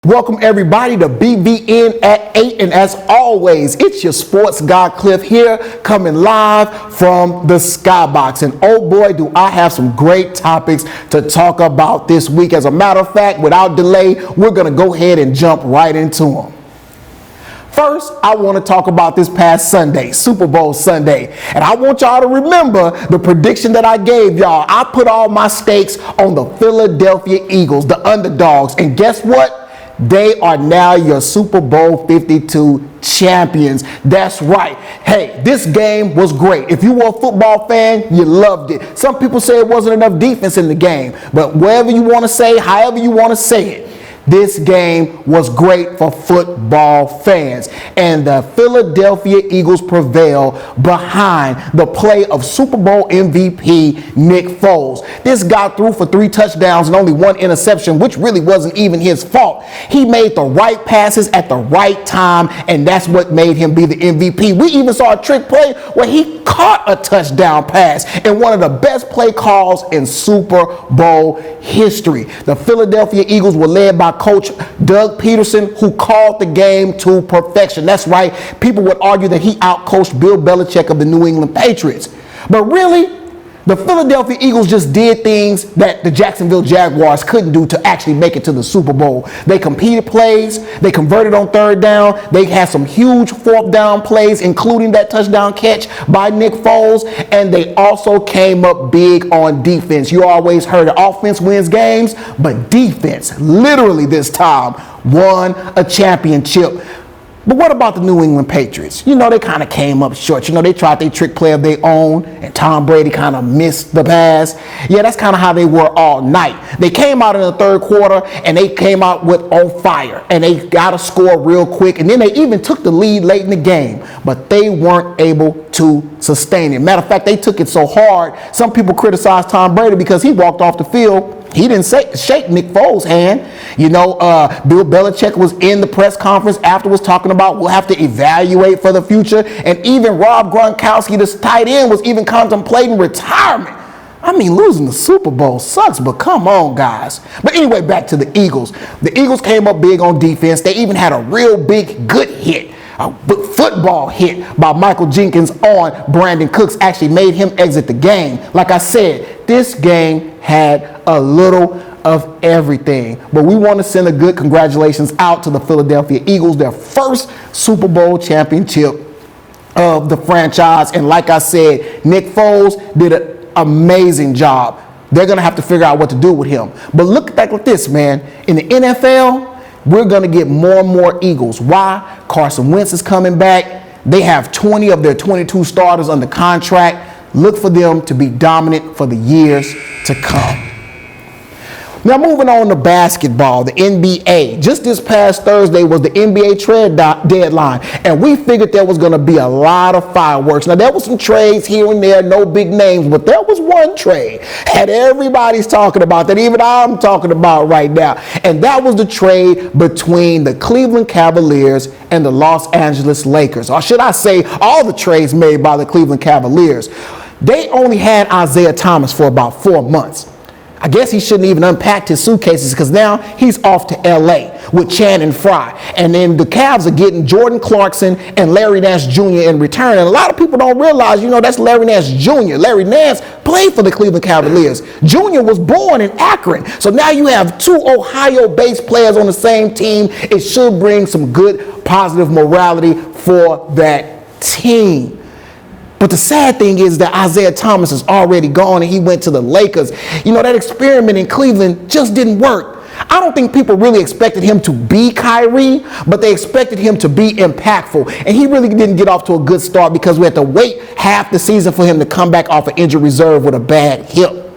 Welcome everybody to BBN at 8, and as always, it's your Sports Guy Clif here, coming live from the Skybox. And oh boy, do I have some great topics to talk about this week. As a matter of fact, without delay, we're gonna go ahead and jump right into them. First, I want to talk about this past Sunday, Super Bowl Sunday. And I want y'all to remember the prediction that I gave y'all. I put all my stakes on the Philadelphia Eagles, the underdogs. And guess what? They are now your Super Bowl 52 champions. That's right. Hey, this game was great. If you were a football fan, you loved it. Some people say it wasn't enough defense in the game. But whatever you want to say, however you want to say it, this game was great for football fans, and the Philadelphia Eagles prevail behind the play of Super Bowl MVP Nick Foles. This guy threw for 3 touchdowns and only 1 interception, which really wasn't even his fault. He made the right passes at the right time, and that's what made him be the MVP. We even saw a trick play where he caught a touchdown pass in one of the best play calls in Super Bowl history. The Philadelphia Eagles were led by Coach Doug Peterson, who called the game to perfection. That's right. People would argue that he outcoached Bill Belichick of the New England Patriots. But really, the Philadelphia Eagles just did things that the Jacksonville Jaguars couldn't do to actually make it to the Super Bowl. They competed plays, they converted on 3rd down, they had some huge 4th down plays, including that touchdown catch by Nick Foles, and they also came up big on defense. You always heard the offense wins games, but defense, literally this time, won a championship. But what about the New England Patriots? You know, they kind of came up short. You know, they tried their trick play of their own, and Tom Brady kind of missed the pass. Yeah, that's kind of how they were all night. They came out in the 3rd quarter, and they came out with on fire, and they got a score real quick, and then they even took the lead late in the game, but they weren't able to sustain it. Matter of fact, they took it so hard, some people criticized Tom Brady because he walked off the field. He didn't shake Nick Foles' hand. You know, Bill Belichick was in the press conference afterwards talking about we'll have to evaluate for the future. And even Rob Gronkowski, the tight end, was even contemplating retirement. I mean, losing the Super Bowl sucks, but come on, guys. But anyway, back to the Eagles. The Eagles came up big on defense. They even had a real big good hit. A football hit by Michael Jenkins on Brandon Cooks actually made him exit the game. Like I said, this game had a little of everything. But we want to send a good congratulations out to the Philadelphia Eagles, their first Super Bowl championship of the franchise. And like I said, Nick Foles did an amazing job. They're going to have to figure out what to do with him. But look back at this, man. In the NFL, we're going to get more and more Eagles. Why? Carson Wentz is coming back. They have 20 of their 22 starters under contract. Look for them to be dominant for the years to come. Now moving on to basketball, the NBA. Just this past Thursday was the NBA trade deadline, and we figured there was going to be a lot of fireworks. Now there was some trades here and there, no big names, but there was one trade that everybody's talking about, that even I'm talking about right now, and that was the trade between the Cleveland Cavaliers and the Los Angeles Lakers. Or should I say, all the trades made by the Cleveland Cavaliers. They only had Isaiah Thomas for about 4 months. I guess he shouldn't even unpack his suitcases because now he's off to LA with Channing Frye. And then the Cavs are getting Jordan Clarkson and Larry Nance Jr. in return. And a lot of people don't realize, you know, that's Larry Nance Jr. Larry Nance played for the Cleveland Cavaliers. Jr. was born in Akron. So now you have 2 Ohio-based players on the same team. It should bring some good, positive morality for that team. But the sad thing is that Isaiah Thomas is already gone and he went to the Lakers. You know, that experiment in Cleveland just didn't work. I don't think people really expected him to be Kyrie, but they expected him to be impactful. And he really didn't get off to a good start because we had to wait half the season for him to come back off of injured reserve with a bad hip.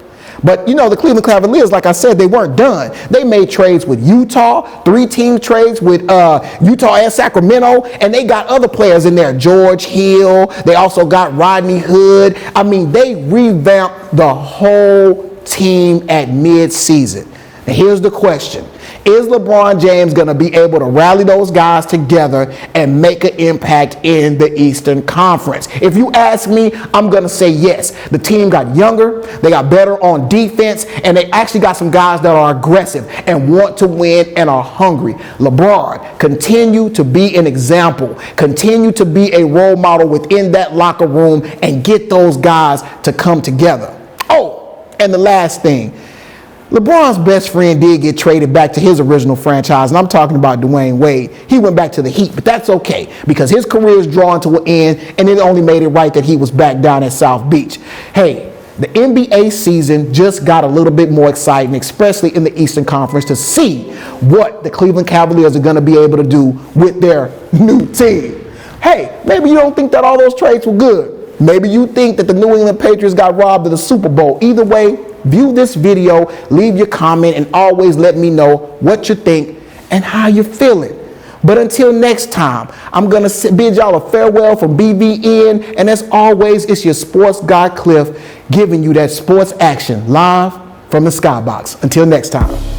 But, you know, the Cleveland Cavaliers, like I said, they weren't done. They made trades with Utah, 3-team trades with Utah and Sacramento, and they got other players in there, George Hill. They also got Rodney Hood. I mean, they revamped the whole team at mid-season. Now, here's the question. Is LeBron James going to be able to rally those guys together and make an impact in the Eastern Conference? If you ask me, I'm going to say yes. The team got younger, they got better on defense, and they actually got some guys that are aggressive and want to win and are hungry. LeBron, continue to be an example. Continue to be a role model within that locker room and get those guys to come together. Oh, and the last thing. LeBron's best friend did get traded back to his original franchise, and I'm talking about Dwayne Wade. He went back to the Heat, but that's okay because his career is drawing to an end, and it only made it right that he was back down at South Beach. Hey, the NBA season just got a little bit more exciting, especially in the Eastern Conference, to see what the Cleveland Cavaliers are going to be able to do with their new team. Hey, maybe you don't think that all those trades were good. Maybe you think that the New England Patriots got robbed of the Super Bowl. Either way, view this video, leave your comment, and always let me know what you think and how you're feeling. But until next time, I'm going to bid y'all a farewell from BVN. And as always, it's your sports guy Cliff giving you that sports action live from the Skybox. Until next time.